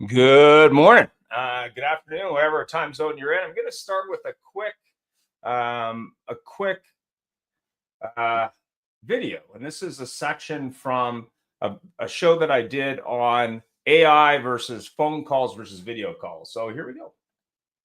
Good morning, good afternoon, whatever time zone you're in. I'm going to start with a quick video, and this is a section from a show that I did on AI versus phone calls versus video calls. So here we go.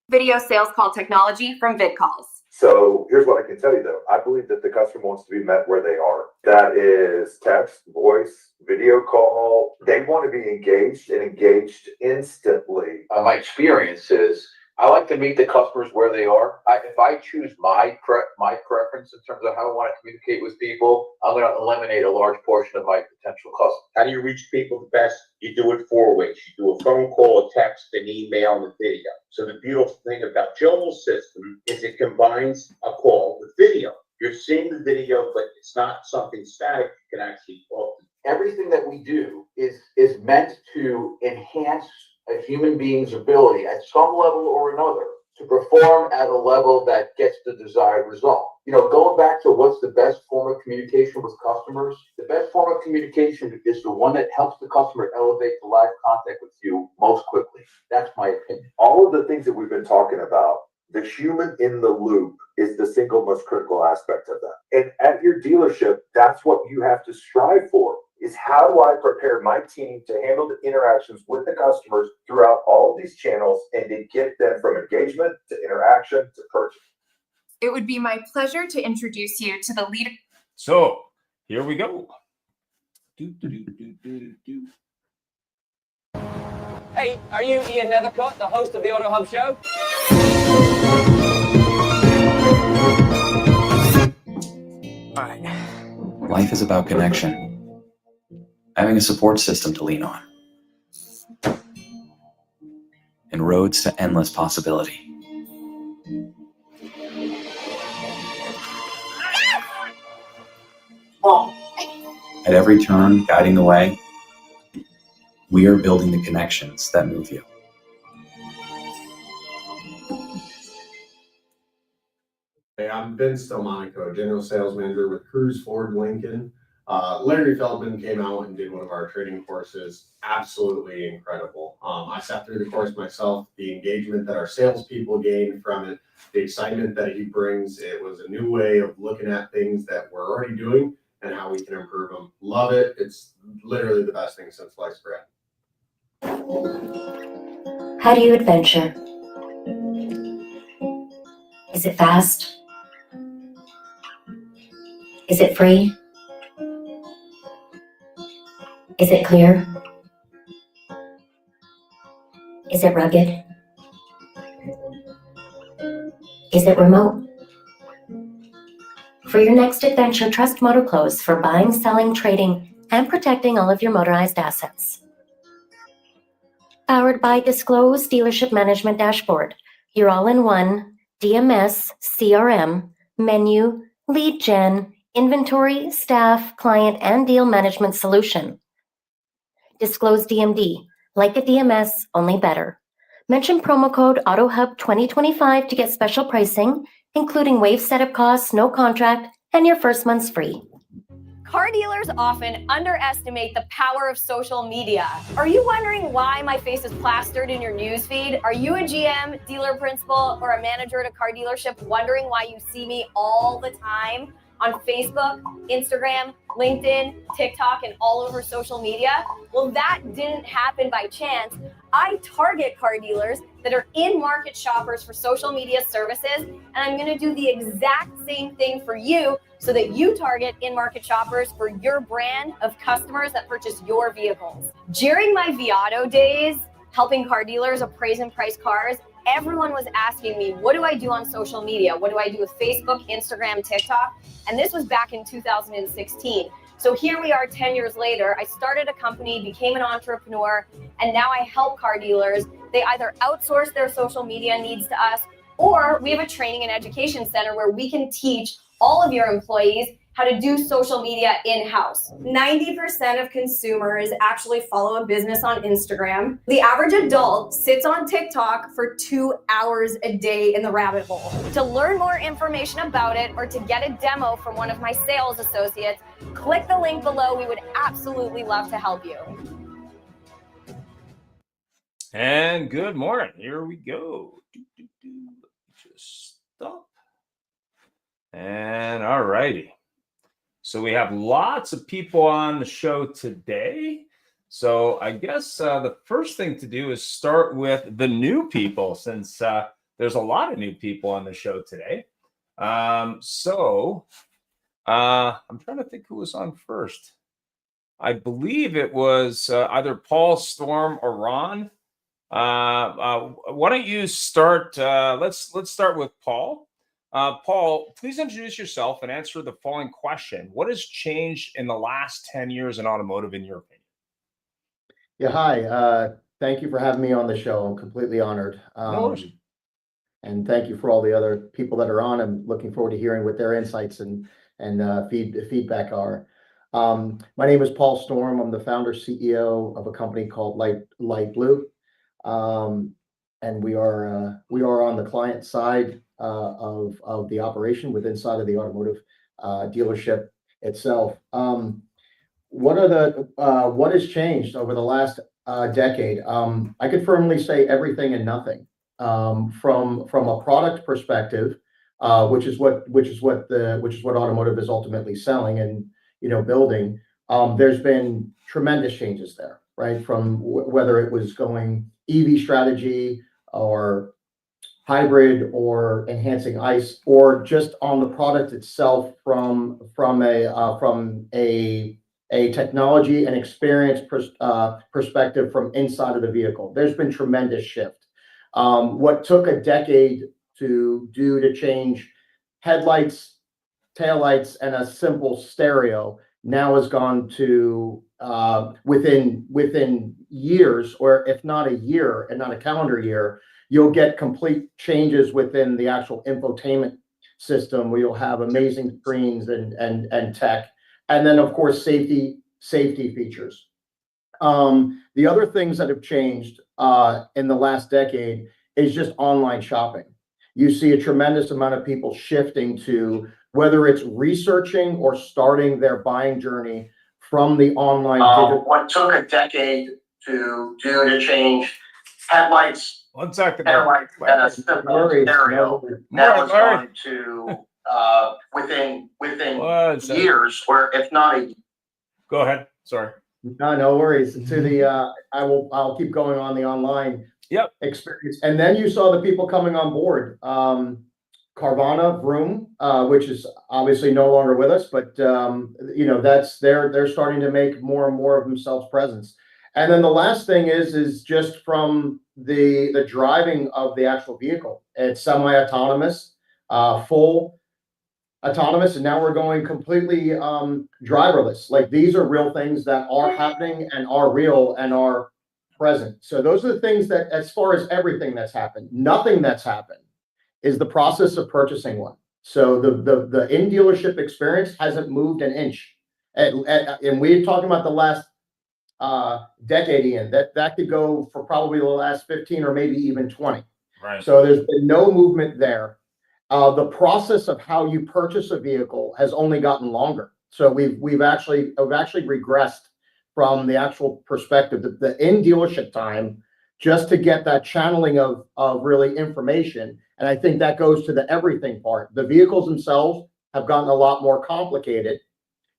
Video sales call technology from VidCalls. So here's what I can tell you though. I believe that the customer wants to be met where they are. That is text, voice, video call. They want to be engaged and engaged instantly. My experience is I like to meet the customers where they are. If I choose my preference in terms of how I want to communicate with people, I'm going to eliminate a large portion of my potential customers. How do you reach people the best? You do it four ways. You do a phone call, a text, an email, and a video. So the beautiful thing about Joel's system is it combines a call with video. You're seeing the video, but it's not something static. You can actually talk. Everything that we do is meant to enhance a human being's ability at some level or another to perform at a level that gets the desired result. You know, going back to what's the best form of communication with customers, the best form of communication is the one that helps the customer elevate to live contact with you most quickly. That's my opinion. All of the things that we've been talking about, the human in the loop is the single most critical aspect of that. And at your dealership, that's what you have to strive for. Is how do I prepare my team to handle the interactions with the customers throughout all of these channels and to get them from engagement to interaction to purchase. It would be my pleasure to introduce you to the leader. So here we go. Hey, are you Ian Nethercott, the host of the Auto Hub show? All right. Life is about connection. Having a support system to lean on. And roads to endless possibility. At every turn, guiding the way, we are building the connections that move you. Hey, I'm Vince Delmonico, General Sales Manager with Cruise Ford Lincoln. Larry Feldman came out and did one of our training courses. Absolutely incredible. I sat through the course myself. The engagement that our salespeople gained from it, the excitement that he brings, it was a new way of looking at things that we're already doing and how we can improve them. Love it. It's literally the best thing since sliced bread. How do you adventure? Is it fast? Is it free? Is it clear? Is it rugged? Is it remote? For your next adventure, trust MotoClothes for buying, selling, trading, and protecting all of your motorized assets. Powered by Disclose Dealership Management Dashboard, your all-in-one DMS, CRM, menu, lead gen, inventory, staff, client, and deal management solution. Disclose DMD, like a DMS, only better. Mention promo code AutoHub2025 to get special pricing, including waive setup costs, no contract, and your first month's free. Car dealers often underestimate the power of social media. Are you wondering why my face is plastered in your newsfeed? Are you a GM, dealer principal, or a manager at a car dealership wondering why you see me all the time on Facebook, Instagram, LinkedIn, TikTok, and all over social media? Well, that didn't happen by chance. I target car dealers that are in-market shoppers for social media services, and I'm gonna do the exact same thing for you so that you target in-market shoppers for your brand of customers that purchase your vehicles. During my Viato days, helping car dealers appraise and price cars, everyone was asking me, what do I do on social media? What do I do with Facebook, Instagram, TikTok? And this was back in 2016. So here we are 10 years later. I started a company, became an entrepreneur, and now I help car dealers. They either outsource their social media needs to us, or we have a training and education center where we can teach all of your employees how to do social media in-house. 90% of consumers actually follow a business on Instagram. The average adult sits on TikTok for 2 hours a day in the rabbit hole. To learn more information about it or to get a demo from one of my sales associates, click the link below. We would absolutely love to help you. And good morning. Here we go. Just stop. And all righty. So we have lots of people on the show today. So I guess the first thing to do is start with the new people, since there's a lot of new people on the show today. I'm trying to think who was on first. I believe it was either Paul, Storm, or Ron. Why don't you start? Let's start with Paul. Paul, please introduce yourself and answer the following question. What has changed in the last 10 years in automotive, in your opinion? Yeah, hi. Thank you for having me on the show. I'm completely honored. No worries. And thank you for all the other people that are on. I'm looking forward to hearing what their insights and feedback are. My name is Paul Storm. I'm the founder CEO of a company called Light Blue. And we are on the client side of the operation with inside of the automotive dealership itself. What has changed over the last decade? I could firmly say everything and nothing. From a product perspective, which is what automotive is ultimately selling and building. There's been tremendous changes there, right? From whether it was going EV strategy or hybrid or enhancing ICE, or just on the product itself from a technology and experience perspective from inside of the vehicle. There's been tremendous shift. What took a decade to change headlights, taillights, and a simple stereo now has gone to within years, or if not a year and not a calendar year, you'll get complete changes within the actual infotainment system, where you'll have amazing screens and tech, and then of course safety features. The other things that have changed in the last decade is just online shopping. You see a tremendous amount of people shifting to, whether it's researching or starting their buying journey from the online digital. What took a decade to change headlights, 1 second. taillights, and a simple stereo, now is going to within 1 second. years, or if not a. Go ahead. Sorry. No worries. To the I'll keep going on the online experience. And then you saw the people coming on board. Carvana, Vroom, which is obviously no longer with us, but that's they're starting to make more and more of themselves presence. And then the last thing is just from the driving of the actual vehicle. It's semi-autonomous, full autonomous, and now we're going completely driverless. Like, these are real things that are happening and are real and are present. So those are the things that, as far as everything that's happened, nothing that's happened is the process of purchasing one. So the in dealership experience hasn't moved an inch. And we're talking about the last decade, Ian. That could go for probably the last 15 or maybe even 20. Right. So there's been no movement there. The process of how you purchase a vehicle has only gotten longer. So we've actually regressed from the actual perspective. The in dealership time, just to get that channeling of really information. And I think that goes to the everything part. The vehicles themselves have gotten a lot more complicated.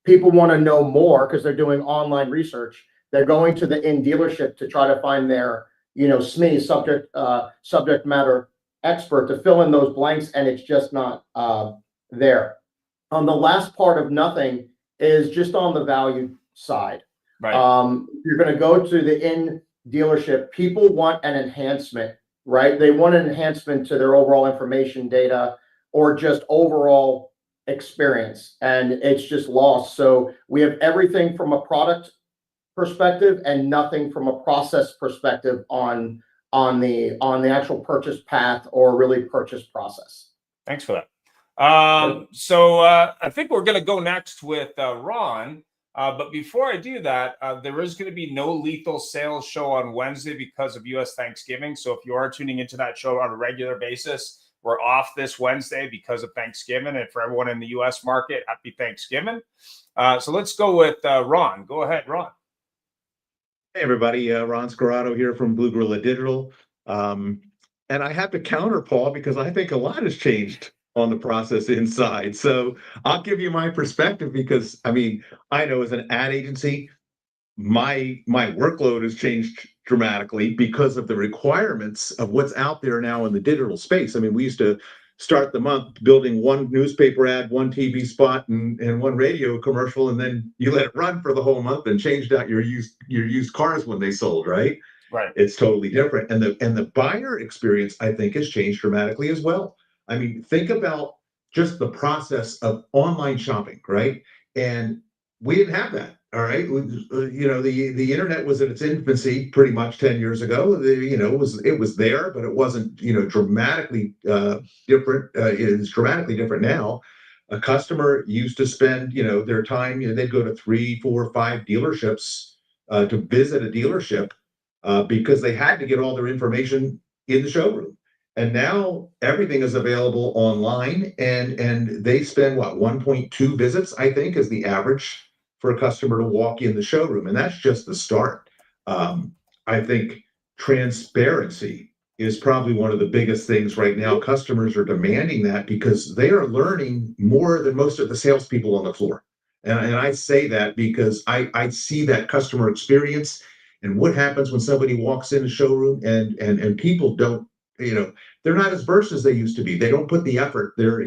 People want to know more because they're doing online research. They're going to the in dealership to try to find their, SME, subject matter expert, to fill in those blanks, and it's just not there. On the last part of nothing is just on the value side. Right. You're going to go to the in dealership. People want an enhancement, right? They want an enhancement to their overall information data or just overall experience, and it's just lost. So we have everything from a product perspective and nothing from a process perspective on the actual purchase path or really purchase process. Thanks for that. So I think we're going to go next with Ron. But before I do that, there is going to be no lethal sales show on Wednesday because of U.S. Thanksgiving. So if you are tuning into that show on a regular basis, we're off this Wednesday because of Thanksgiving. And for everyone in the U.S. market, happy Thanksgiving. So let's go with Ron. Go ahead, Ron. Hey everybody, Ron Scorado here from Blue Gorilla Digital. And I have to counter Paul because I think a lot has changed on the process inside. So I'll give you my perspective because I mean, I know as an ad agency, my workload has changed dramatically because of the requirements of what's out there now in the digital space. I mean, we used to start the month building one newspaper ad, one TV spot, and one radio commercial, and then you let it run for the whole month and changed out your used cars when they sold, right? Right. It's totally different. And the buyer experience, I think, has changed dramatically as well. I mean, think about just the process of online shopping, right? And we didn't have that. All right. You know, the internet was in its infancy pretty much 10 years ago. You know, it was there, but it wasn't, you know, dramatically different. It is dramatically different now. A customer used to spend, you know, their time, you know, they'd go to 3, 4, 5 dealerships to visit a dealership because they had to get all their information in the showroom. And now everything is available online, and they spend what 1.2 visits, I think, is the average for a customer to walk in the showroom, and that's just the start. I think transparency is probably one of the biggest things right now. Customers are demanding that because they are learning more than most of the salespeople on the floor. And I say that because I see that customer experience and what happens when somebody walks in a showroom and people don't, you know, they're not as versed as they used to be. They don't put the effort. They're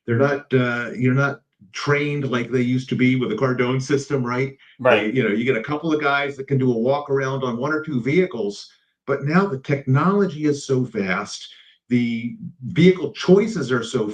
not you're not trained like they used to be with the Cardone system, right? Right. You know, you get a couple of guys that can do a walk around on 1 or 2 vehicles, but now the technology is so fast, the vehicle choices are so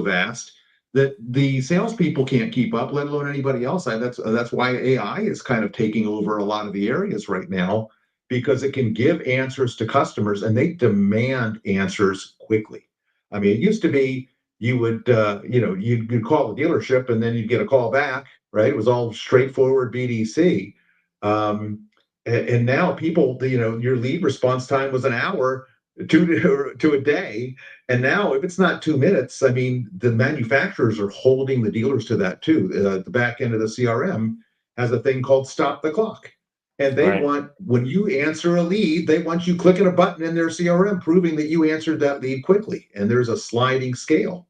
vast that the salespeople can't keep up, let alone anybody else. That's why AI is kind of taking over a lot of the areas right now because it can give answers to customers and they demand answers quickly. I mean, it used to be you would, you'd call the dealership and then you'd get a call back, right? It was all straightforward BDC. And now people, you know, your lead response time was an hour to a day. And now if it's not 2 minutes, I mean, the manufacturers are holding the dealers to that too. The back end of the CRM has a thing called stop the clock. And they want, when you answer a lead, they want you clicking a button in their CRM, proving that you answered that lead quickly. And there's a sliding scale.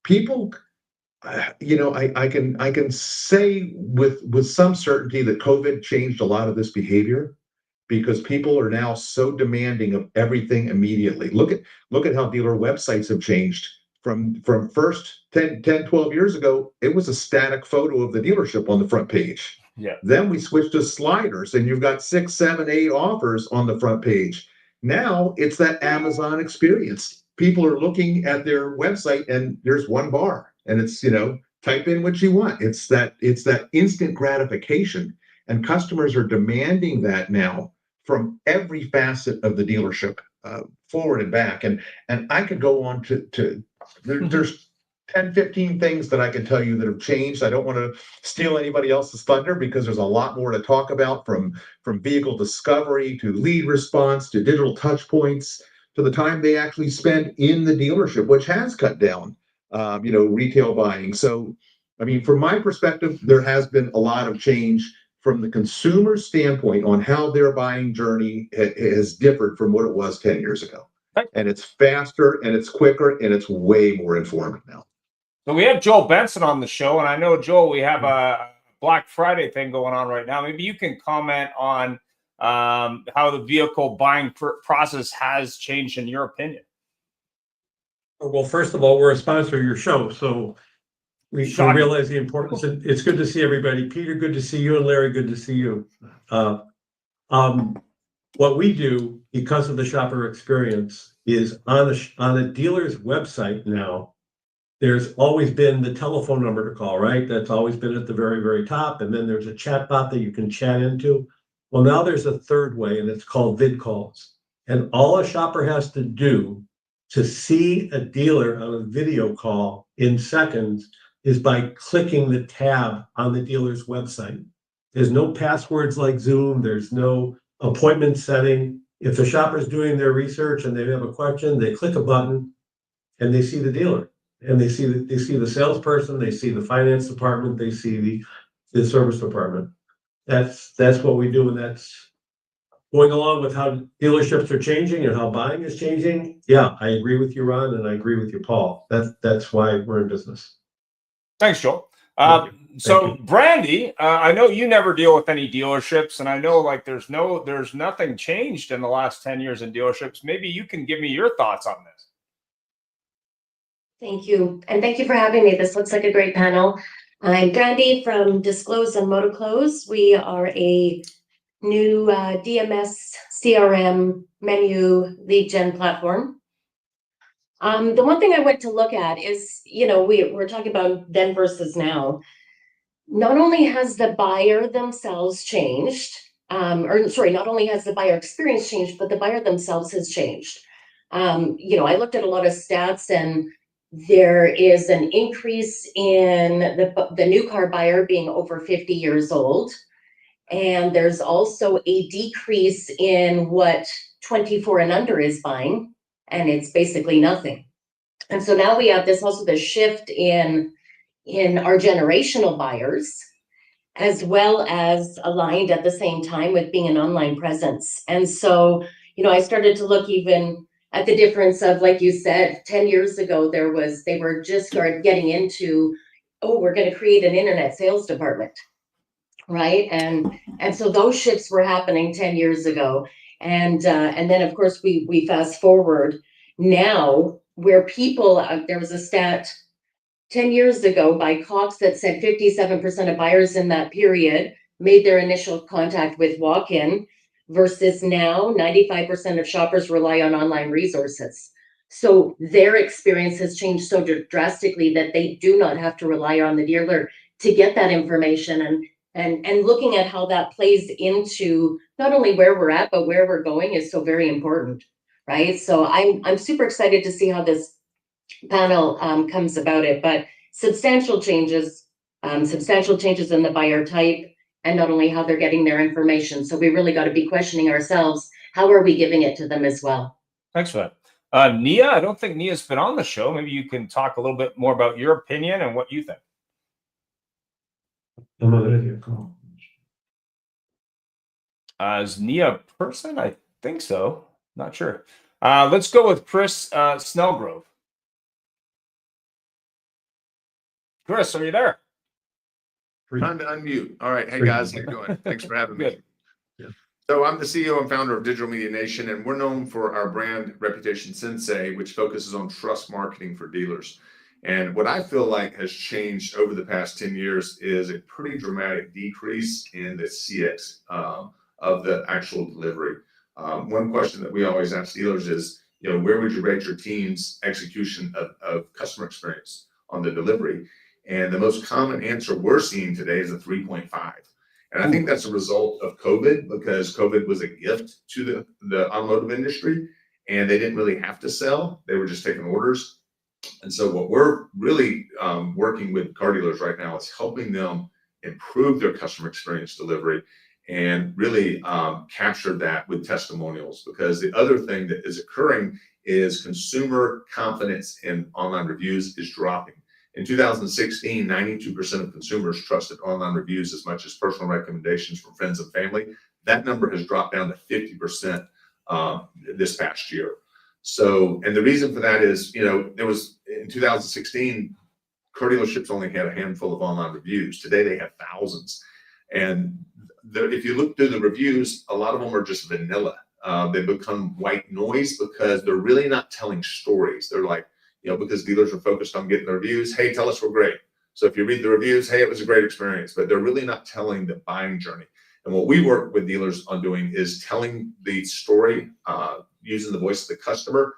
People, you know, I can say with some certainty that COVID changed a lot of this behavior because people are now so demanding of everything immediately. Look at how dealer websites have changed from first 10, 12 years ago. It was a static photo of the dealership on the front page. Yeah. Then we switched to sliders and you've got 6, 7, 8 offers on the front page. Now it's that Amazon experience. People are looking at their website and there's one bar and it's, you know, type in what you want. It's that instant gratification, and customers are demanding that now from every facet of the dealership, forward and back. And I could go on there's 10, 15 things that I can tell you that have changed. I don't want to steal anybody else's thunder because there's a lot more to talk about, from vehicle discovery to lead response to digital touch points to the time they actually spend in the dealership, which has cut down, retail buying. So, I mean, from my perspective, there has been a lot of change from the consumer standpoint on how their buying journey has differed from what it was 10 years ago. And it's faster and it's quicker and it's way more informed now. So we have Joel Benson on the show, and I know, Joel, we have a Black Friday thing going on right now. Maybe you can comment on how the vehicle buying process has changed in your opinion. Well, first of all, we're a sponsor of your show, so we realize the importance. It's good to see everybody. Peter, good to see you, and Larry, good to see you. What we do, because of the shopper experience, is on a dealer's website now, there's always been the telephone number to call, right? That's always been at the very, very top. And then there's a chat bot that you can chat into. Well, now there's a third way, and it's called vid calls. And all a shopper has to do to see a dealer on a video call in seconds is by clicking the tab on the dealer's website. There's no passwords like Zoom. There's no appointment setting. If the shopper's doing their research and they have a question, they click a button and they see the dealer. And they see the salesperson, they see the finance department, they see the service department. that's what we do, and that's going along with how dealerships are changing and how buying is changing. Yeah, I agree with you, Ron, and I agree with you, Paul. That's why we're in business. Thanks, Joel. Thank So you. Brandy, I know you never deal with any dealerships, and I know like there's nothing changed in the last 10 years in dealerships. Maybe you can give me your thoughts on this. Thank you. And thank you for having me. This looks like a great panel. I'm Brandy from Disclose and Motoclose. We are a new DMS CRM menu lead gen platform. The one thing I went to look at is, we're talking about then versus now. Not only has the buyer themselves changed, not only has the buyer experience changed, but the buyer themselves has changed. I looked at a lot of stats, and there is an increase in the new car buyer being over 50 years old. And there's also a decrease in what 24 and under is buying, and it's basically nothing. And so now we have the shift in our generational buyers, as well as aligned at the same time with being an online presence. And so, I started to look even at the difference of, like you said, 10 years ago, they were just getting into, we're going to create an internet sales department. Right. And so those shifts were happening 10 years ago. And then, of course, we fast forward now where people, there was a stat 10 years ago by Cox that said 57% of buyers in that period made their initial contact with walk-in, versus now 95% of shoppers rely on online resources. So their experience has changed so drastically that they do not have to rely on the dealer to get that information. And looking at how that plays into not only where we're at, but where we're going is so very important, right? So I'm super excited to see how this panel comes about it, but substantial changes in the buyer type, and not only how they're getting their information. So we really got to be questioning ourselves, how are we giving it to them as well? Thanks for that. Nia, I don't think Nia's been on the show. Maybe you can talk a little bit more about your opinion and what you think. Is Nia a person? I think so. Not sure. Let's go with Chris Snellgrove. Chris, are you there? Time to unmute. All right. Hey, guys. How you doing? Thanks for having me. So I'm the CEO and founder of Digital Media Nation, and we're known for our brand reputation Sensei, which focuses on trust marketing for dealers. And what I feel like has changed over the past 10 years is a pretty dramatic decrease in the CX of the actual delivery. One question that we always ask dealers is, where would you rate your team's execution of customer experience on the delivery? And the most common answer we're seeing today is a 3.5. And I think that's a result of COVID, because COVID was a gift to the automotive industry, and they didn't really have to sell. They were just taking orders. And so what we're really working with car dealers right now is helping them improve their customer experience delivery and really capture that with testimonials. Because the other thing that is occurring is consumer confidence in online reviews is dropping. In 2016, 92% of consumers trusted online reviews as much as personal recommendations from friends and family. That number has dropped down to 50% this past year. So, and the reason for that is, there was in 2016, car dealerships only had a handful of online reviews. Today they have thousands. And if you look through the reviews, a lot of them are just vanilla. They become white noise because they're really not telling stories. They're like, because dealers are focused on getting the reviews. Hey, tell us we're great. So if you read the reviews, hey, it was a great experience, but they're really not telling the buying journey. And what we work with dealers on doing is telling the story, using the voice of the customer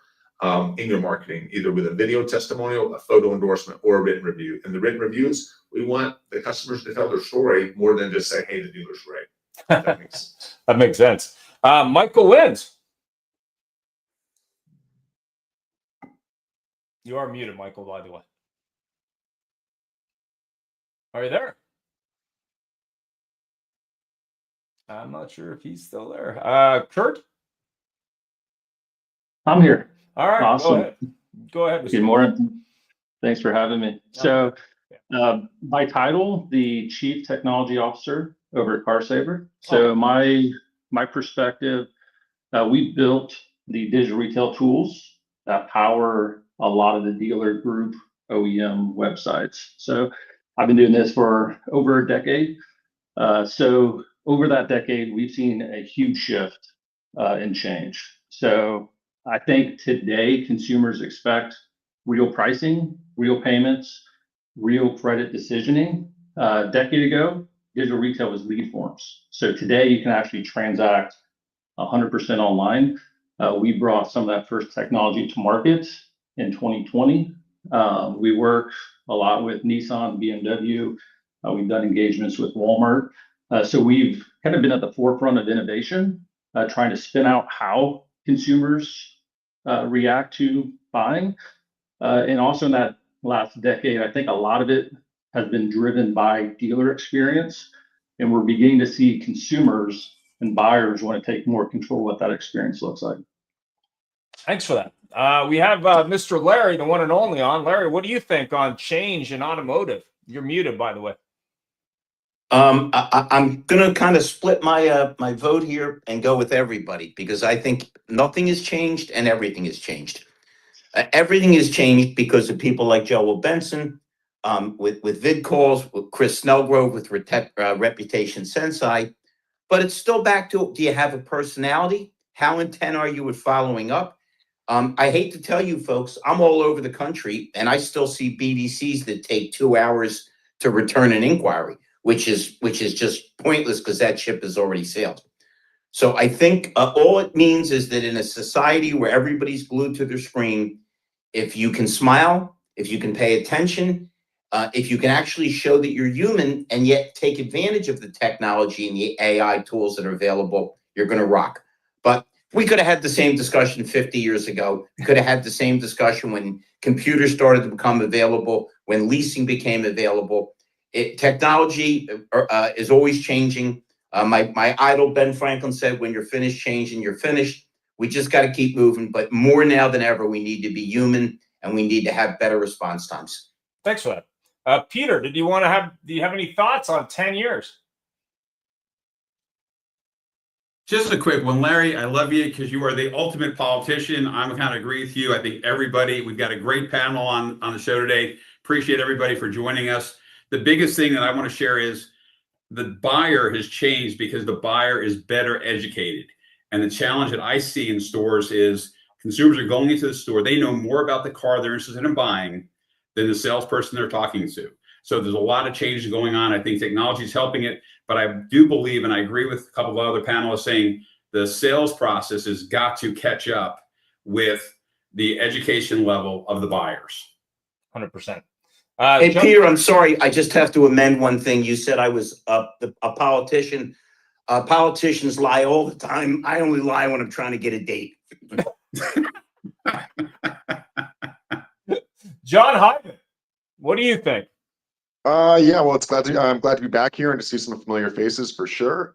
in your marketing, either with a video testimonial, a photo endorsement, or a written review. And the written reviews, we want the customers to tell their story more than just say, hey, the dealer's great. That makes sense. That makes sense. Michael Wins. You are muted, Michael, by the way. Are you there? I'm not sure if he's still there. Kurt? I'm here. All right. Awesome. Go ahead. Good morning. Thanks for having me. So by title, the Chief Technology Officer over at CarSaver. So my perspective, we built the digital retail tools that power a lot of the dealer group OEM websites. So I've been doing this for over a decade. So over that decade, we've seen a huge shift in change. So I think today consumers expect real pricing, real payments, real credit decisioning. A decade ago, digital retail was lead forms. So today you can actually transact 100% online. We brought some of that first technology to market in 2020. We work a lot with Nissan, BMW. We've done engagements with Walmart. So we've kind of been at the forefront of innovation, trying to spin out how consumers react to buying. And also in that last decade, I think a lot of it has been driven by dealer experience. And we're beginning to see consumers and buyers want to take more control of what that experience looks like. Thanks for that. We have Mr. Larry, the one and only on. Larry, what do you think on change in automotive? You're muted, by the way. I'm going to kind of split my my vote here and go with everybody, because I think nothing has changed and everything has changed. Everything has changed because of people like Joel Benson, with vid calls, with Chris Snellgrove, with Reputation Sensei. But it's still back to, do you have a personality? How intent are you with following up? I hate to tell you folks, I'm all over the country and I still see BDCs that take 2 hours to return an inquiry, which is just pointless because that ship has already sailed. So I think all it means is that in a society where everybody's glued to their screen, if you can smile, if you can pay attention, if you can actually show that you're human and yet take advantage of the technology and the AI tools that are available, you're going to rock. But we could have had the same discussion 50 years ago. We could have had the same discussion when computers started to become available, when leasing became available. Technology is always changing. My idol, Ben Franklin, said, when you're finished changing, you're finished. We just got to keep moving. But more now than ever, we need to be human and we need to have better response times. Thanks for that. Peter, do you have any thoughts on 10 years? Just a quick one, Larry. I love you because you are the ultimate politician. I'm kind of agree with you. I think we've got a great panel on the show today. Appreciate everybody for joining us. The biggest thing that I want to share is the buyer has changed because the buyer is better educated. And the challenge that I see in stores is consumers are going into the store. They know more about the car they're interested in buying than the salesperson they're talking to. So there's a lot of changes going on. I think technology is helping it, but I do believe, and I agree with a couple of other panelists saying the sales process has got to catch up with the education level of the buyers. 100%. Hey, Peter, I'm sorry. I just have to amend one thing. You said I was a politician. Politicians lie all the time. I only lie when I'm trying to get a date. John Hyman, what do you think? Yeah, well, I'm glad to be back here and to see some familiar faces for sure.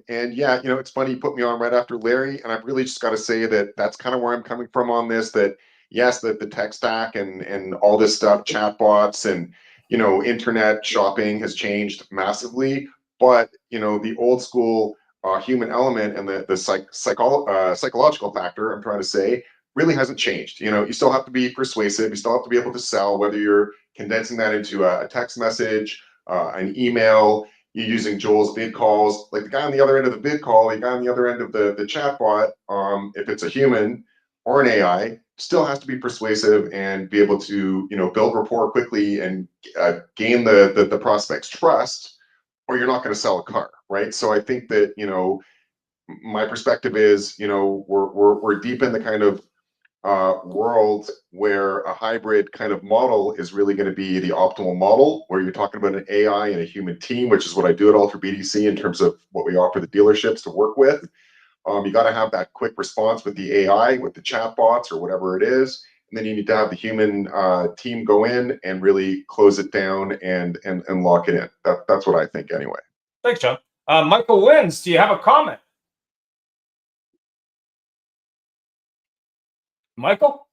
And yeah, it's funny you put me on right after Larry, and I've really just got to say that that's kind of where I'm coming from on this. That yes, the tech stack and all this stuff, chatbots and internet shopping has changed massively, but the old school human element and the psychological factor, I'm trying to say, really hasn't changed. You still have to be persuasive. You still have to be able to sell, whether you're condensing that into a text message, an email, you're using Joel's vid calls. Like the guy on the other end of the vid call, the guy on the other end of the chat bot, if it's a human or an AI, still has to be persuasive and be able to build rapport quickly and gain the prospect's trust, or you're not going to sell a car, right? So I think that my perspective is we're deep in the kind of world where a hybrid kind of model is really going to be the optimal model, where you're talking about an AI and a human team, which is what I do at Ultra BDC in terms of what we offer the dealerships to work with. You got to have that quick response with the AI, with the chat bots or whatever it is, and then you need to have the human team go in and really close it down and lock it in. That's what I think anyway. Thanks, John. Michael Wins, do you have a comment? Michael?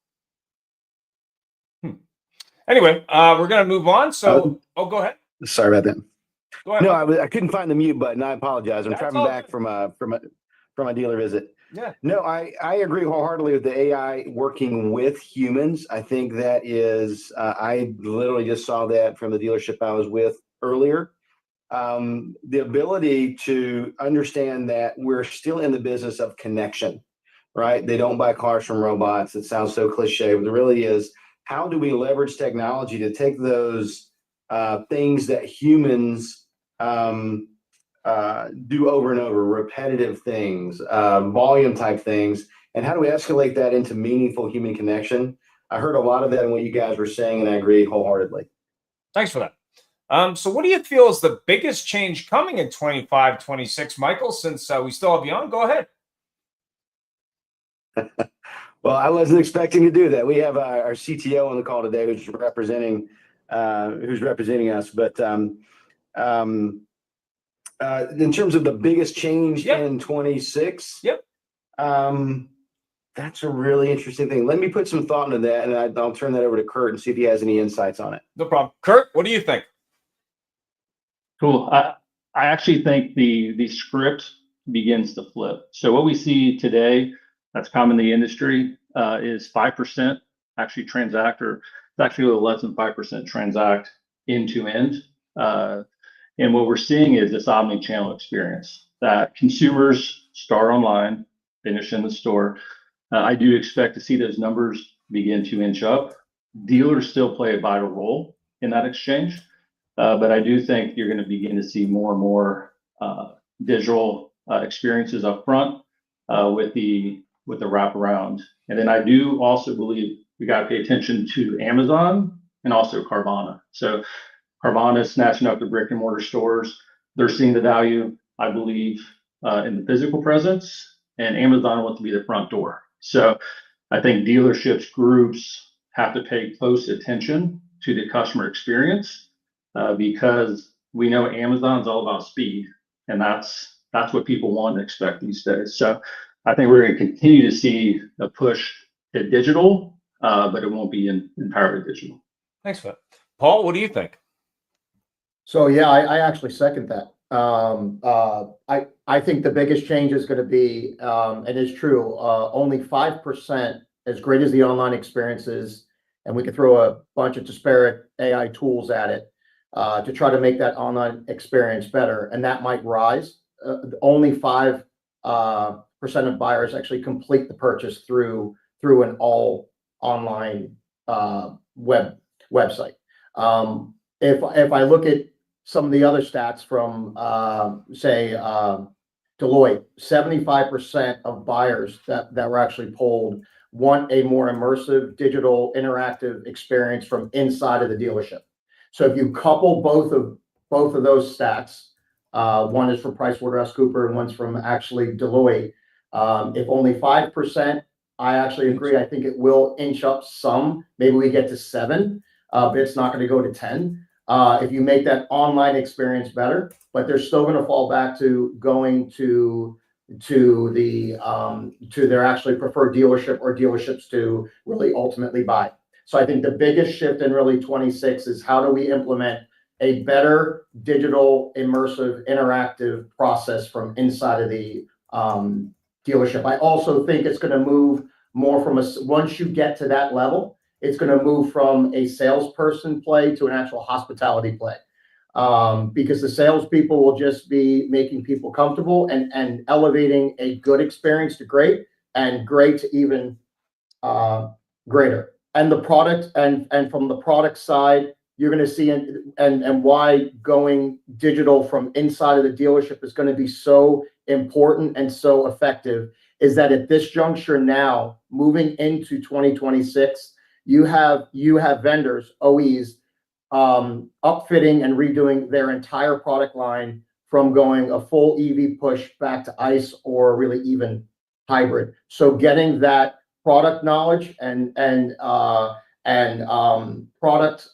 Anyway, we're going to move on. So, go ahead. Sorry about that. Go ahead. No, I couldn't find the mute button. I apologize. I'm That's traveling all back good. from a dealer visit. Yeah. No, I agree wholeheartedly with the AI working with humans. I think that is, I literally just saw that from the dealership I was with earlier. The ability to understand that we're still in the business of connection, right? They don't buy cars from robots. It sounds so cliche, but it really is. How do we leverage technology to take those things that humans do over and over, repetitive things, volume type things, and how do we escalate that into meaningful human connection? I heard a lot of that in what you guys were saying, and I agree wholeheartedly. Thanks for that. So what do you feel is the biggest change coming in 25, 26, Michael, since we still have you on? Go ahead. Well, I wasn't expecting to do that. We have our CTO on the call today who's representing us. But in terms of the biggest change in 26, that's a really interesting thing. Let me put some thought into that, and I'll turn that over to Kurt and see if he has any insights on it. No problem. Kurt, what do you think? Cool. I actually think the script begins to flip. So what we see today, that's common in the industry, is 5% actually transact, or it's actually a little less than 5% transact end to end. And what we're seeing is this omni-channel experience that consumers start online, finish in the store. I do expect to see those numbers begin to inch up. Dealers still play a vital role in that exchange, but I do think you're going to begin to see more and more digital experiences up front with the wraparound. And then I do also believe we got to pay attention to Amazon and also Carvana. So Carvana is snatching up the brick and mortar stores. They're seeing the value, I believe, in the physical presence, and Amazon wants to be the front door. So I think dealerships, groups have to pay close attention to the customer experience because we know Amazon's all about speed, and that's what people want and expect these days. So I think we're going to continue to see a push to digital, but it won't be entirely digital. Thanks for that. Paul, what do you think? So yeah, I actually second that. I think the biggest change is going to be, and it's true, only 5%, as great as the online experience is, and we can throw a bunch of disparate AI tools at it to try to make that online experience better, and that might rise. Only 5% of buyers actually complete the purchase through an all online website. If I look at some of the other stats from, say, Deloitte, 75% of buyers that were actually polled want a more immersive, digital, interactive experience from inside of the dealership. So if you couple both of those stats, one is from PricewaterhouseCoopers and one's from actually Deloitte. If only 5%, I actually agree. I think it will inch up some.Maybe we get to 7, but it's not going to go to 10. If you make that online experience better, but they're still going to fall back to going to their actually preferred dealership or dealerships to really ultimately buy. So I think the biggest shift in really 26 is how do we implement a better digital, immersive, interactive process from inside of the dealership. I also think it's going to move more from once you get to that level, it's going to move from a salesperson play to an actual hospitality play. Because the salespeople will just be making people comfortable and elevating a good experience to great and great to even greater. And the product and from the product side, you're going to see and why going digital from inside of the dealership is going to be so important and so effective is that at this juncture now, moving into 2026, you have vendors, OEs, upfitting and redoing their entire product line from going a full EV push back to ICE or really even hybrid. So getting that product knowledge and product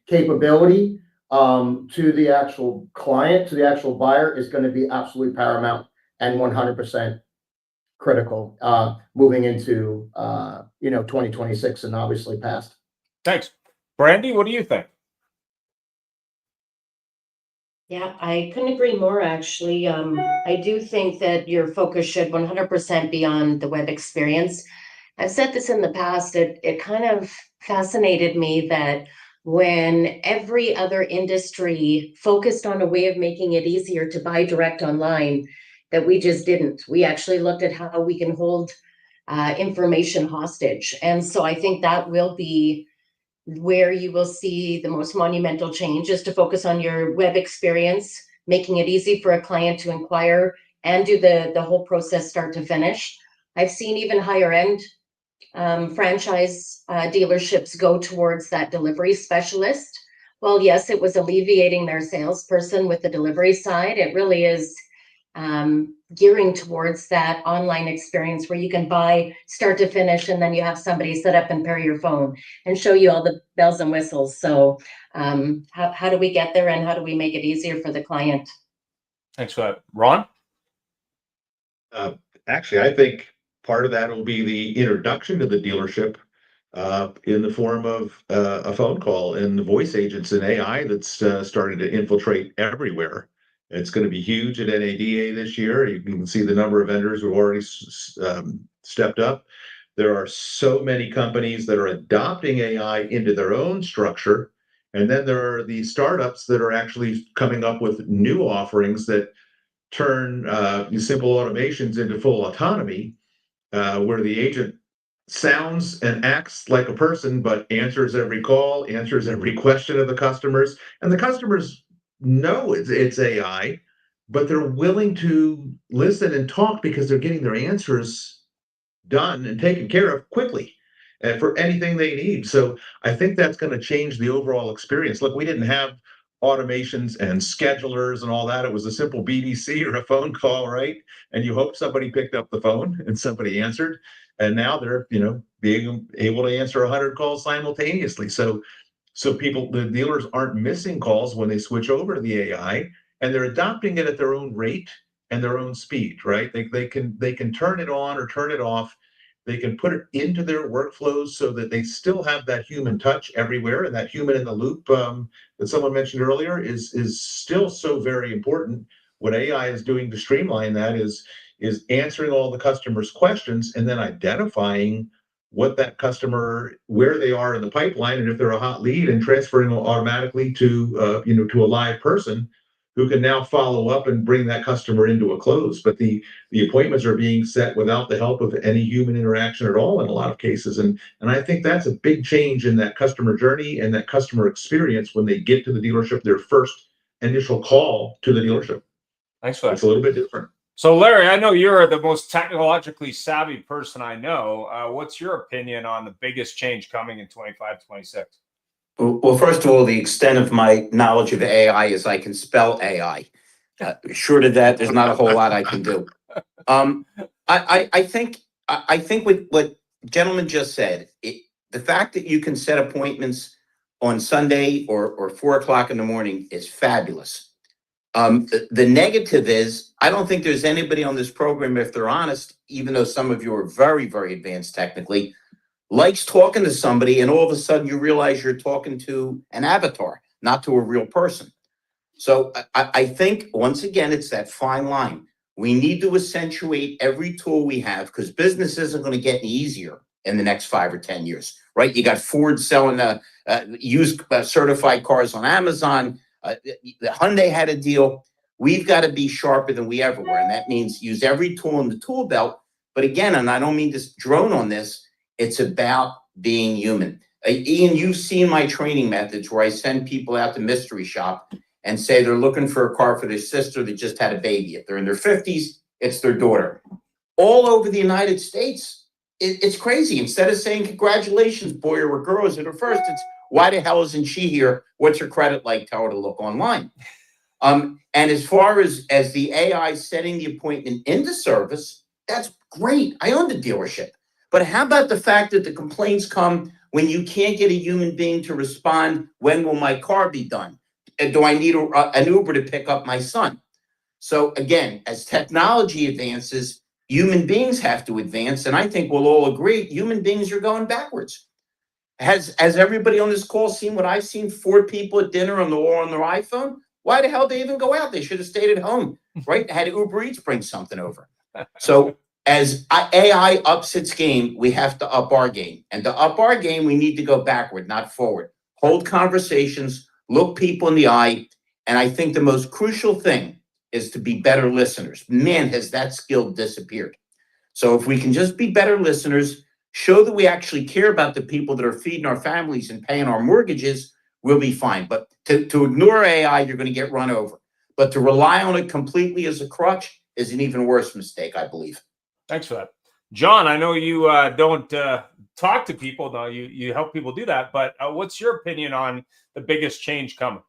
capability to the actual client, to the actual buyer is going to be absolutely paramount and 100% critical moving into 2026 and obviously past. Thanks. Brandy, what do you think? Yeah, I couldn't agree more, actually. I do think that your focus should 100% be on the web experience. I've said this in the past, it kind of fascinated me that when every other industry focused on a way of making it easier to buy direct online, that we just didn't. We actually looked at how we can hold information hostage. And so I think that will be where you will see the most monumental change, is to focus on your web experience, making it easy for a client to inquire and do the whole process start to finish. I've seen even higher end franchise dealerships go towards that delivery specialist. Well, yes, it was alleviating their salesperson with the delivery side. It really is gearing towards that online experience where you can buy start to finish, and then you have somebody set up and pair your phone and show you all the bells and whistles. So how do we get there, and how do we make it easier for the client? Thanks for that. Ron? Actually, I think part of that will be the introduction to the dealership in the form of a phone call and the voice agents and AI that's starting to infiltrate everywhere. It's going to be huge at NADA this year. You can see the number of vendors who already stepped up. There are so many companies that are adopting AI into their own structure. And then there are the startups that are actually coming up with new offerings that turn simple automations into full autonomy, where the agent sounds and acts like a person, but answers every call, answers every question of the customers. And the customers know it's AI, but they're willing to listen and talk because they're getting their answers done and taken care of quickly and for anything they need. So I think that's going to change the overall experience. Look, we didn't have automations and schedulers and all that. It was a simple BDC or a phone call, right? And you hope somebody picked up the phone and somebody answered. And now they're, being able to answer 100 calls simultaneously. So the dealers aren't missing calls when they switch over to the AI, and they're adopting it at their own rate and their own speed, right? They can turn it on or turn it off. They can put it into their workflows so that they still have that human touch everywhere, and that human in the loop that someone mentioned earlier is still so very important. What AI is doing to streamline that is answering all the customer's questions and then identifying what that customer, where they are in the pipeline, and if they're a hot lead, and transferring automatically to to a live person who can now follow up and bring that customer into a close. But the appointments are being set without the help of any human interaction at all in a lot of cases. And I think that's a big change in that customer journey and that customer experience when they get to the dealership, their first initial call to the dealership. Thanks for that. It's a little bit different. So, Larry, I know you're the most technologically savvy person I know. What's your opinion on the biggest change coming in 25, 26? Well, first of all, the extent of my knowledge of AI is I can spell AI. Short of that, there's not a whole lot I can do. I think with what gentleman just said, the fact that you can set appointments on Sunday or 4 o'clock in the morning is fabulous. The negative is, I don't think there's anybody on this program, if they're honest, even though some of you are very, very advanced technically, likes talking to somebody and all of a sudden you realize you're talking to an avatar, not to a real person. So I think, once again, it's that fine line. We need to accentuate every tool we have, because business isn't going to get any easier in the next 5 or 10 years, right? You got Ford selling used certified cars on Amazon. The Hyundai had a deal. We've got to be sharper than we ever were. And that means use every tool in the tool belt. But again, and I don't mean to drone on this, it's about being human. Ian, you've seen my training methods where I send people out to mystery shop and say they're looking for a car for their sister that just had a baby. If they're in their 50s, it's their daughter. All over the United States, it's crazy. Instead of saying congratulations, boy or girl, is it her first? It's why the hell isn't she here? What's her credit like? Tell her to look online. And as far as the AI setting the appointment into service, that's great. I own the dealership. But how about the fact that the complaints come when you can't get a human being to respond? When will my car be done? Do I need an Uber to pick up my son? So again, as technology advances, human beings have to advance. And I think we'll all agree, human beings are going backwards. Has everybody on this call seen what I've seen? 4 people at dinner all on their iPhone? Why the hell did they even go out? They should have stayed at home, right? Had Uber Eats bring something over. So as AI ups its game, we have to up our game. And to up our game, we need to go backward, not forward. Hold conversations, look people in the eye. And I think the most crucial thing is to be better listeners. Man, has that skill disappeared. So if we can just be better listeners, show that we actually care about the people that are feeding our families and paying our mortgages, we'll be fine. But to ignore AI, you're going to get run over. But to rely on it completely as a crutch is an even worse mistake, I believe. Thanks for that. John, I know you don't talk to people, though. You help people do that. But what's your opinion on the biggest change coming?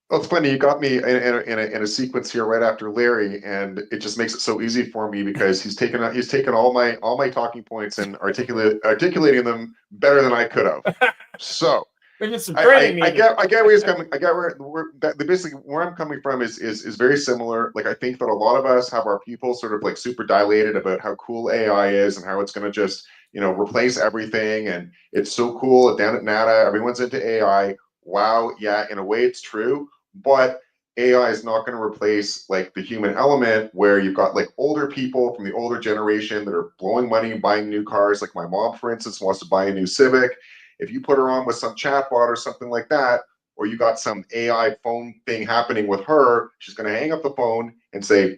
Well, it's funny. You got me in a sequence here right after Larry, and it just makes it so easy for me because he's taken all my talking points and articulating them better than I could have. So maybe some training. I get where he's coming. I get basically where I'm coming from is very similar. Like, I think that a lot of us have our pupils sort of like super dilated about how cool AI is and how it's going to just replace everything, and it's so cool. Down at NATA, everyone's into AI. Wow, yeah, in a way it's true, but AI is not going to replace like the human element where you've got like older people from the older generation that are blowing money and buying new cars. Like my mom, for instance, wants to buy a new Civic. If you put her on with some chatbot or something like that, or you got some AI phone thing happening with her, she's going to hang up the phone and say,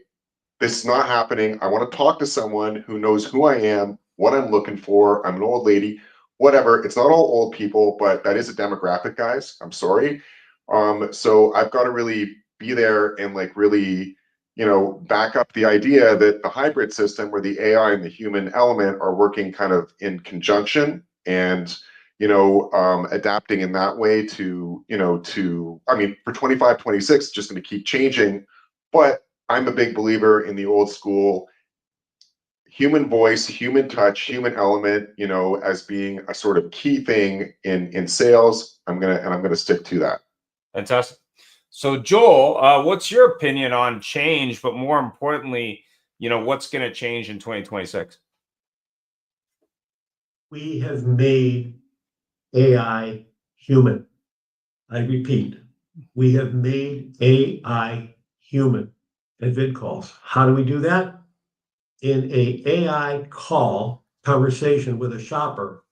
this is not happening. I want to talk to someone who knows who I am, what I'm looking for. I'm an old lady. Whatever. It's not all old people, but that is a demographic, guys. I'm sorry. So I've got to really be there and like really, back up the idea that the hybrid system where the AI and the human element are working kind of in conjunction and, adapting in that way to, for 25, 26, it's just going to keep changing. But I'm a big believer in the old school human voice, human touch, human element, as being a sort of key thing in sales. I'm gonna stick to that. Fantastic. So Joel, what's your opinion on change, but more importantly, what's going to change in 2026? We have made AI human. I repeat, we have made AI human at VidCalls. How do we do that? In a AI call conversation with a shopper,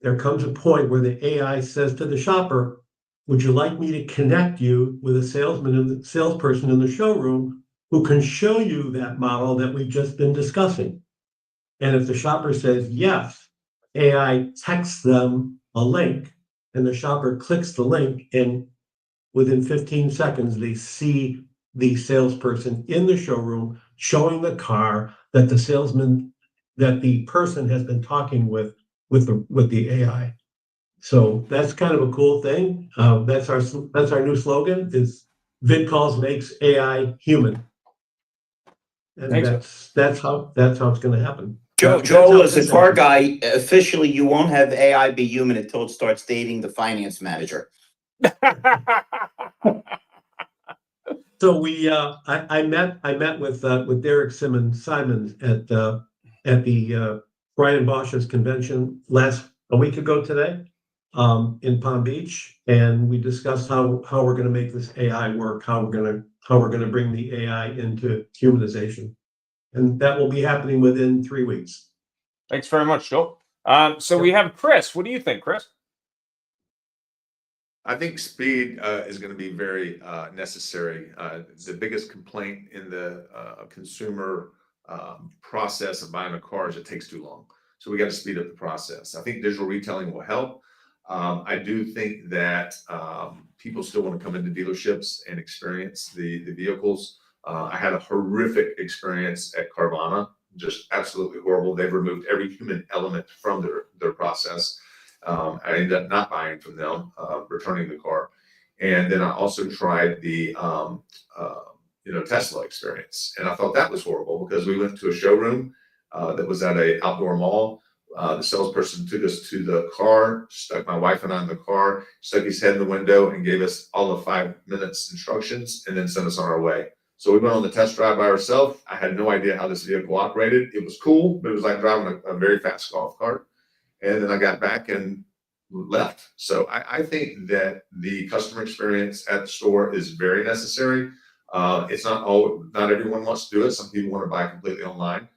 there comes a point where the AI says to the shopper, would you like me to connect you with a salesperson in the showroom who can show you that model that we've just been discussing? And if the shopper says yes, AI texts them a link, and the shopper clicks the link, and within 15 seconds, they see the salesperson in the showroom showing the car that the person has been talking with the AI. So that's kind of a cool thing. That's our new slogan is VidCalls makes AI human. And that's how it's going to happen. Joel, as a car guy, officially you won't have AI be human until it starts dating the finance manager. So I met with Derek Simons at the Brian Bosch's convention a week ago today in Palm Beach, and we discussed how we're going to make this AI work, how we're going to bring the AI into humanization, and that will be happening within 3 weeks. Thanks very much, Joel. So we have Chris. What do you think, Chris? I think speed is going to be very necessary. The biggest complaint in the consumer process of buying a car is it takes too long. So we got to speed up the process. I think digital retailing will help. I do think that people still want to come into dealerships and experience the vehicles. I had a horrific experience at Carvana, just absolutely horrible. They've removed every human element from their process. I ended up not buying from them, returning the car. And then I also tried the Tesla experience. And I thought that was horrible because we went to a showroom that was at an outdoor mall. The salesperson took us to the car, stuck my wife and I in the car, stuck his head in the window and gave us all of 5 minutes instructions and then sent us on our way. So we went on the test drive by ourselves. I had no idea how this vehicle operated. It was cool, but it was like driving a very fast golf cart. And then I got back and left. So I think that the customer experience at the store is very necessary. It's not everyone wants to do it. Some people want to buy completely online,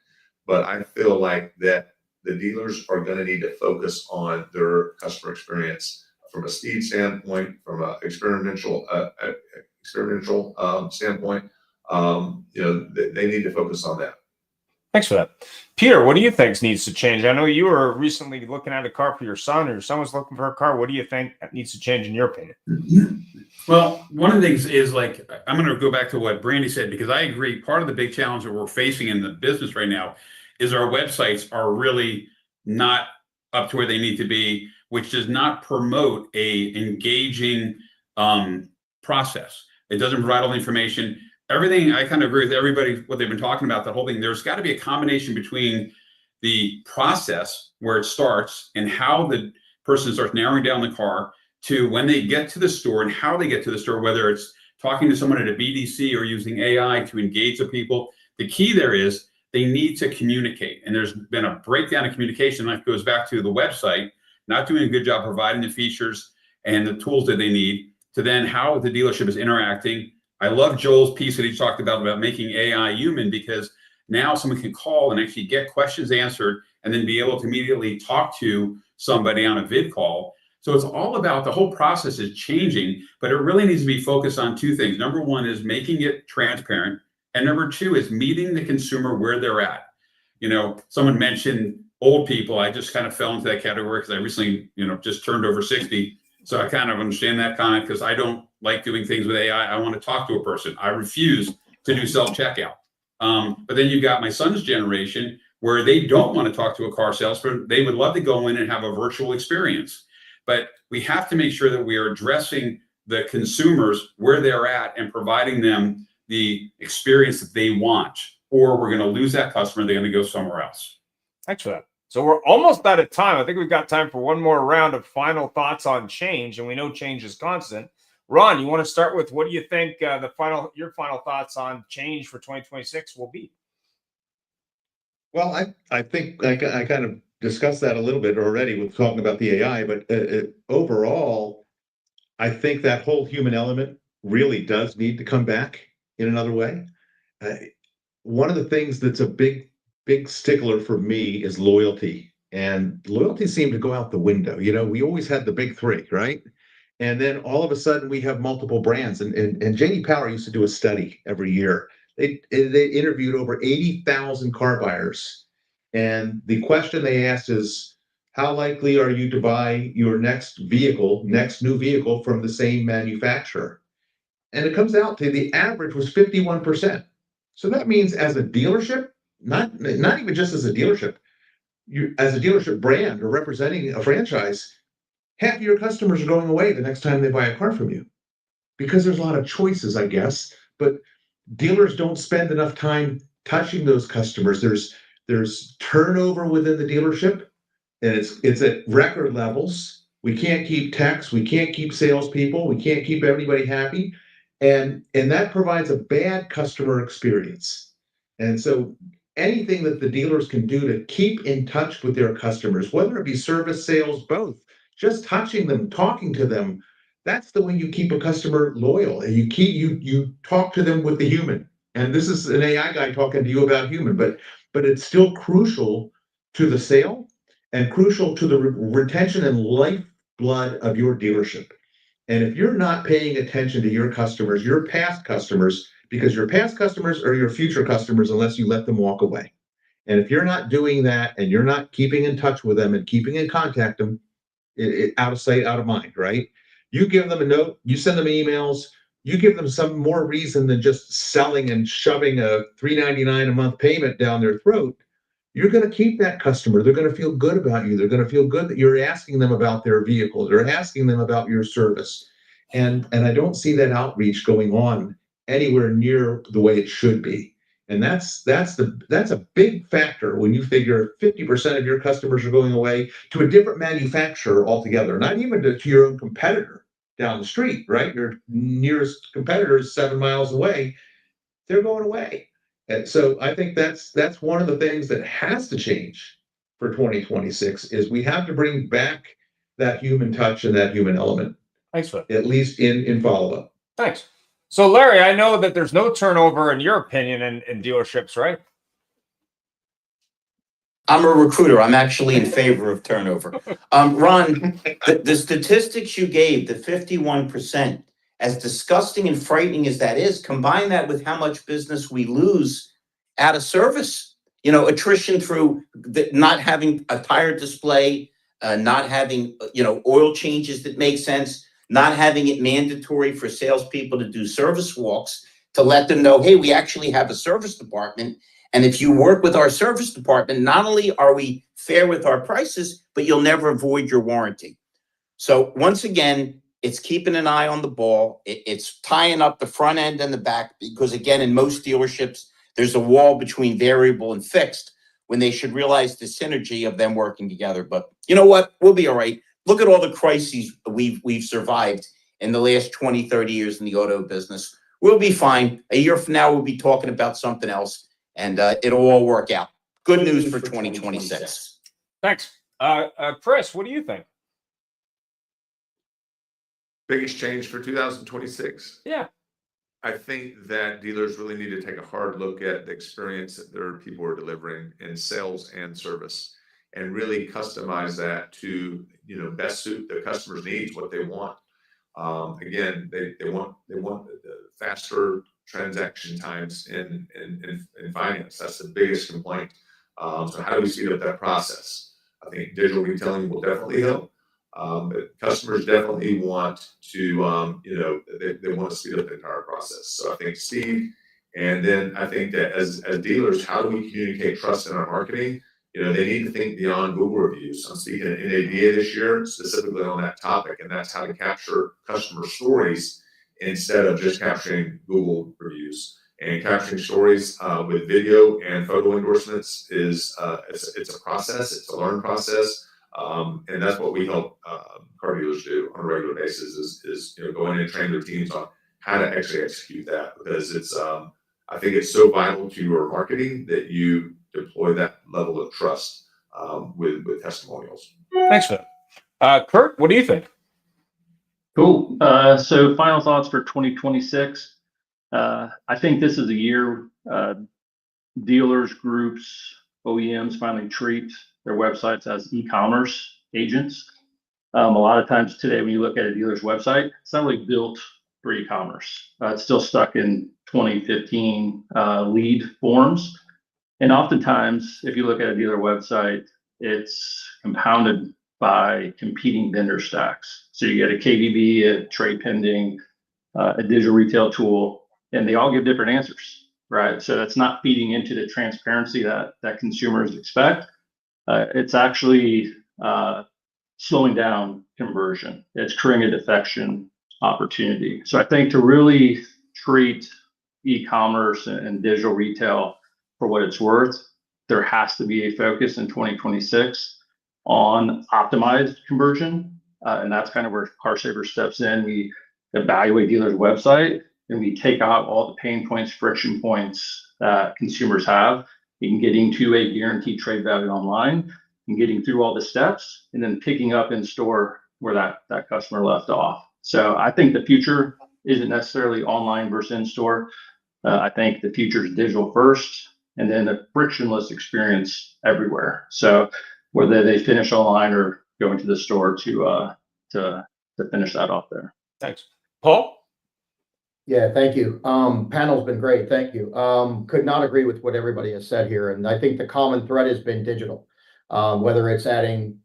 but I feel like that the dealers are going to need to focus on their customer experience from a speed standpoint, from an experiential standpoint. They need to focus on that. Thanks for that. Peter, what do you think needs to change? I know you were recently looking at a car for your son, or your son was looking for a car. What do you think needs to change in your opinion? Well, one of the things is, like, I'm going to go back to what Brandy said, because I agree. Part of the big challenge that we're facing in the business right now is our websites are really not up to where they need to be, which does not promote a engaging process. It doesn't provide all the information. Everything, I kind of agree with everybody, what they've been talking about, the whole thing. There's got to be a combination between the process where it starts and how the person starts narrowing down the car to when they get to the store and how they get to the store, whether it's talking to someone at a BDC or using AI to engage the people. The key there is they need to communicate. And there's been a breakdown in communication that goes back to the website, not doing a good job providing the features and the tools that they need, to then how the dealership is interacting. I love Joel's piece that he talked about making AI human, because now someone can call and actually get questions answered and then be able to immediately talk to somebody on a vid call. So it's all about, the whole process is changing, but it really needs to be focused on two things. Number one is making it transparent. And number two is meeting the consumer where they're at. Someone mentioned old people. I just kind of fell into that category because I recently, just turned over 60. So I kind of understand that comment, because I don't like doing things with AI. I want to talk to a person. I refuse to do self-checkout. But then you've got my son's generation where they don't want to talk to a car salesperson. They would love to go in and have a virtual experience. But we have to make sure that we are addressing the consumers where they're at and providing them the experience that they want, or we're going to lose that customer. They're going to go somewhere else. Thanks for that. So we're almost out of time. I think we've got time for one more round of final thoughts on change, and we know change is constant. Ron, you want to start with, what do you think your final thoughts on change for 2026 will be? Well, I think I kind of discussed that a little bit already with talking about the AI, but overall, I think that whole human element really does need to come back in another way. One of the things that's a big stickler for me is loyalty, and loyalty seemed to go out the window. We always had the big three, right? And then all of a sudden we have multiple brands. And J.D. Power used to do a study every year. They interviewed over 80,000 car buyers. And the question they asked is, how likely are you to buy your next new vehicle from the same manufacturer? And it comes out to the average was 51%. So that means as a dealership, not even just as a dealership, as a dealership brand or representing a franchise, half of your customers are going away the next time they buy a car from you, because there's a lot of choices, I guess, but dealers don't spend enough time touching those customers. There's turnover within the dealership, and it's at record levels. We can't keep techs, we can't keep salespeople, we can't keep everybody happy, and that provides a bad customer experience. And so anything that the dealers can do to keep in touch with their customers, whether it be service, sales, both, just touching them, talking to them, that's the way you keep a customer loyal. And you talk to them with the human. And this is an AI guy talking to you about human, but it's still crucial to the sale and crucial to the retention and lifeblood of your dealership. And if you're not paying attention to your customers, your past customers, because your past customers are your future customers unless you let them walk away. And if you're not doing that and you're not keeping in touch with them and keeping in contact them, out of sight, out of mind, right? You give them a note, you send them emails, you give them some more reason than just selling and shoving a $3.99 a month payment down their throat. You're going to keep that customer. They're going to feel good about you. They're going to feel good that you're asking them about their vehicle. They're asking them about your service. And I don't see that outreach going on anywhere near the way it should be. And that's a big factor when you figure 50% of your customers are going away to a different manufacturer altogether, not even to your own competitor down the street, right? Your nearest competitor is 7 miles away. They're going away. And so I think that's one of the things that has to change for 2026 is we have to bring back that human touch and that human element. Thanks, Phil. At least in follow-up. Thanks. So, Larry, I know that there's no turnover in your opinion in dealerships, right? I'm a recruiter. I'm actually in favor of turnover. Ron, the statistics you gave, the 51%, as disgusting and frightening as that is, combine that with how much business we lose out of service. You know, attrition through not having a tire display, not having, oil changes that make sense, not having it mandatory for salespeople to do service walks to let them know, hey, we actually have a service department. And if you work with our service department, not only are we fair with our prices, but you'll never void your warranty. So once again, it's keeping an eye on the ball. It's tying up the front end and the back, because again, in most dealerships, there's a wall between variable and fixed when they should realize the synergy of them working together. But you know what? We'll be all right. Look at all the crises we've survived in the last 20, 30 years in the auto business. We'll be fine. A year from now, we'll be talking about something else, and it'll all work out. Good news for 2026. Thanks. Chris, what do you think? Biggest change for 2026? Yeah. I think that dealers really need to take a hard look at the experience that their people are delivering in sales and service, and really customize that to, best suit the customer's needs, what they want. Again, they want the faster transaction times in finance. That's the biggest complaint. So how do we speed up that process? I think digital retailing will definitely help. But customers definitely want to, they want to speed up the entire process. So I think speed, and then I think that as dealers, how do we communicate trust in our marketing? They need to think beyond Google reviews. I'm speaking at NADA this year specifically on that topic, and that's how to capture customer stories instead of just capturing Google reviews. And capturing stories with video and photo endorsements is it's a process. It's a learned process. And that's what we help car dealers do on a regular basis is go in and train their teams on how to actually execute that, because it's I think it's so vital to your marketing that you deploy that level of trust with testimonials. Thanks, Phil. Kurt, what do you think? Cool. So final thoughts for 2026. I think this is a year dealers, groups, OEMs finally treat their websites as e-commerce agents. A lot of times today, when you look at a dealer's website, it's not really built for e-commerce. It's still stuck in 2015 lead forms. And oftentimes, if you look at a dealer website, it's compounded by competing vendor stacks. So you get a KBB, a trade pending, a digital retail tool, and they all give different answers, right? So that's not feeding into the transparency that consumers expect. It's actually slowing down conversion. It's creating a defection opportunity. So I think to really treat e-commerce and digital retail for what it's worth, there has to be a focus in 2026 on optimized conversion. And that's kind of where CarSaver steps in. We evaluate dealers' website and we take out all the pain points, friction points that consumers have in getting to a guaranteed trade value online and getting through all the steps and then picking up in store where that customer left off. So I think the future isn't necessarily online versus in store. I think the future is digital first, and then a frictionless experience everywhere. So whether they finish online or go into the store to finish that off there. Thanks. Paul? Yeah, thank you. Panel's been great. Thank you. Could not agree with what everybody has said here. And I think the common thread has been digital, whether it's adding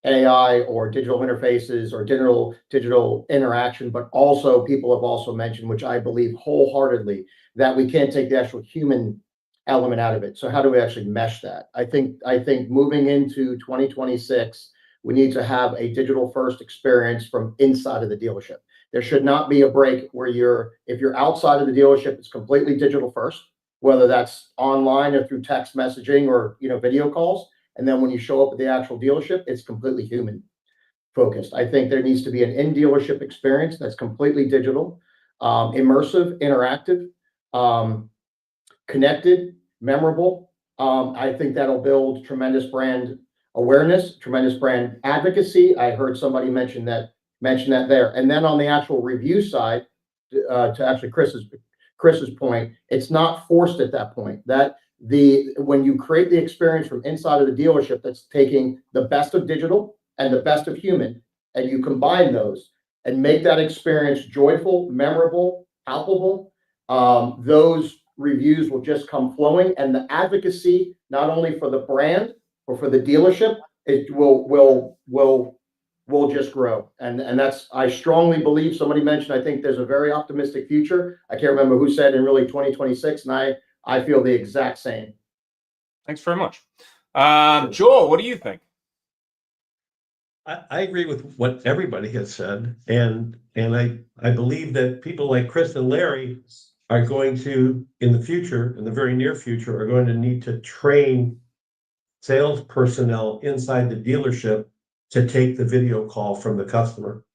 AI or digital interfaces or digital interaction, but also people have also mentioned, which I believe wholeheartedly, that we can't take the actual human element out of it. So how do we actually mesh that? I think moving into 2026, we need to have a digital first experience from inside of the dealership. There should not be a break where if you're outside of the dealership, it's completely digital first, whether that's online or through text messaging or video calls. And then when you show up at the actual dealership, it's completely human focused. I think there needs to be an in-dealership experience that's completely digital, immersive, interactive, connected, memorable. I think that'll build tremendous brand awareness, tremendous brand advocacy. I heard somebody mention that there. And then on the actual review side, to actually Chris's point, it's not forced at that point. When you create the experience from inside of the dealership, that's taking the best of digital and the best of human, and you combine those and make that experience joyful, memorable, palpable, those reviews will just come flowing, and the advocacy, not only for the brand or for the dealership, it will just grow. And that's, I strongly believe, somebody mentioned, I think there's a very optimistic future. I can't remember who said in really 2026, and I feel the exact same. Thanks very much. Joel, what do you think? I agree with what everybody has said, and I believe that people like Chris and Larry are going to, in the future, in the very near future, are going to need to train sales personnel inside the dealership to take the video call from the customer.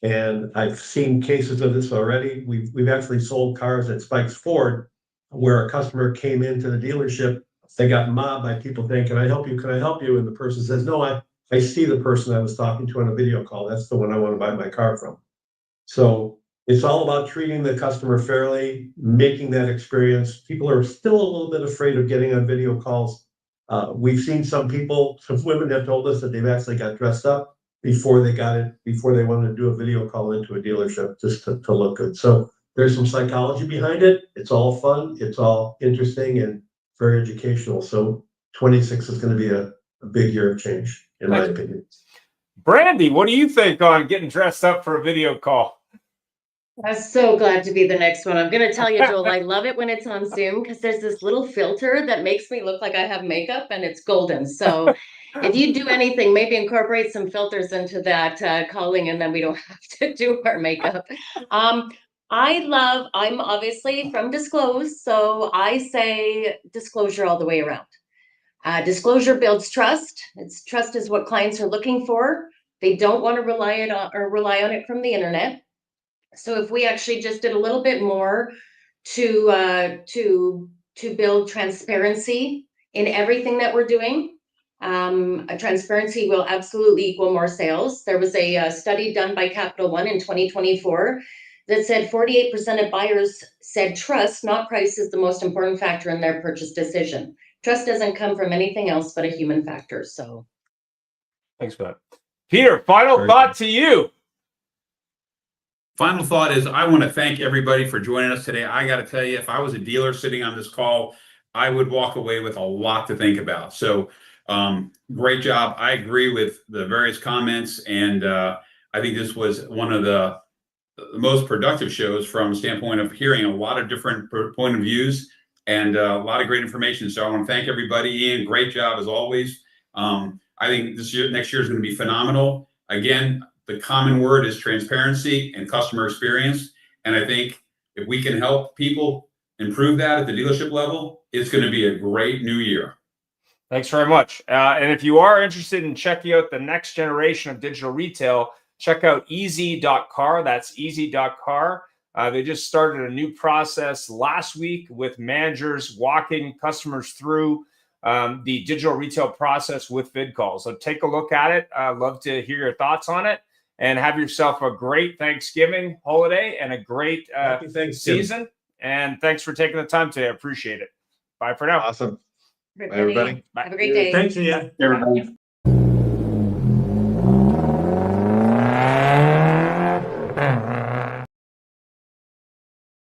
And I've seen cases of this already. We've actually sold cars at Spikes Ford where a customer came into the dealership. They got mobbed by people saying, "Can I help you? Can I help you?" And the person says, "No, I see the person I was talking to on a video call. That's the one I want to buy my car from." So it's all about treating the customer fairly, making that experience. People are still a little bit afraid of getting on video calls. We've seen some women have told us that they've actually got dressed up before they wanted to do a video call into a dealership just to look good. So there's some psychology behind it. It's all fun. It's all interesting and very educational. So 26 is going to be a big year of change, in my opinion. Brandy, what do you think on getting dressed up for a video call? I'm so glad to be the next one. I'm going to tell you, Joel, I love it when it's on Zoom because there's this little filter that makes me look like I have makeup and it's golden. So if you do anything, maybe incorporate some filters into that calling, and then we don't have to do our makeup. I'm obviously from Disclose, so I say disclosure all the way around. Disclosure builds trust. Trust is what clients are looking for. They don't want to rely on it from the internet. So if we actually just did a little bit more to build transparency in everything that we're doing, a transparency will absolutely equal more sales. There was a study done by Capital One in 2024 that said 48% of buyers said trust, not price, is the most important factor in their purchase decision. Trust doesn't come from anything else but a human factor. So thanks for that. Peter, final thought to you. Final thought is, I want to thank everybody for joining us today. I got to tell you, if I was a dealer sitting on this call, I would walk away with a lot to think about. So great job. I agree with the various comments, and I think this was one of the most productive shows from a standpoint of hearing a lot of different point of views and a lot of great information. So I want to thank everybody. Ian, great job as always. I think next year is going to be phenomenal. Again, the common word is transparency and customer experience. And I think if we can help people improve that at the dealership level, it's going to be a great new year. Thanks very much. And if you are interested in checking out the next generation of digital retail, check out easy.car. That's easy.car. They just started a new process last week with managers walking customers through the digital retail process with VidCalls. So take a look at it. I'd love to hear your thoughts on it, and have yourself a great Thanksgiving holiday and a great season. And thanks for taking the time today. I appreciate it. Bye for now. Awesome. Bye, everybody. Bye. Have a great day. Thanks, Ian. Everybody.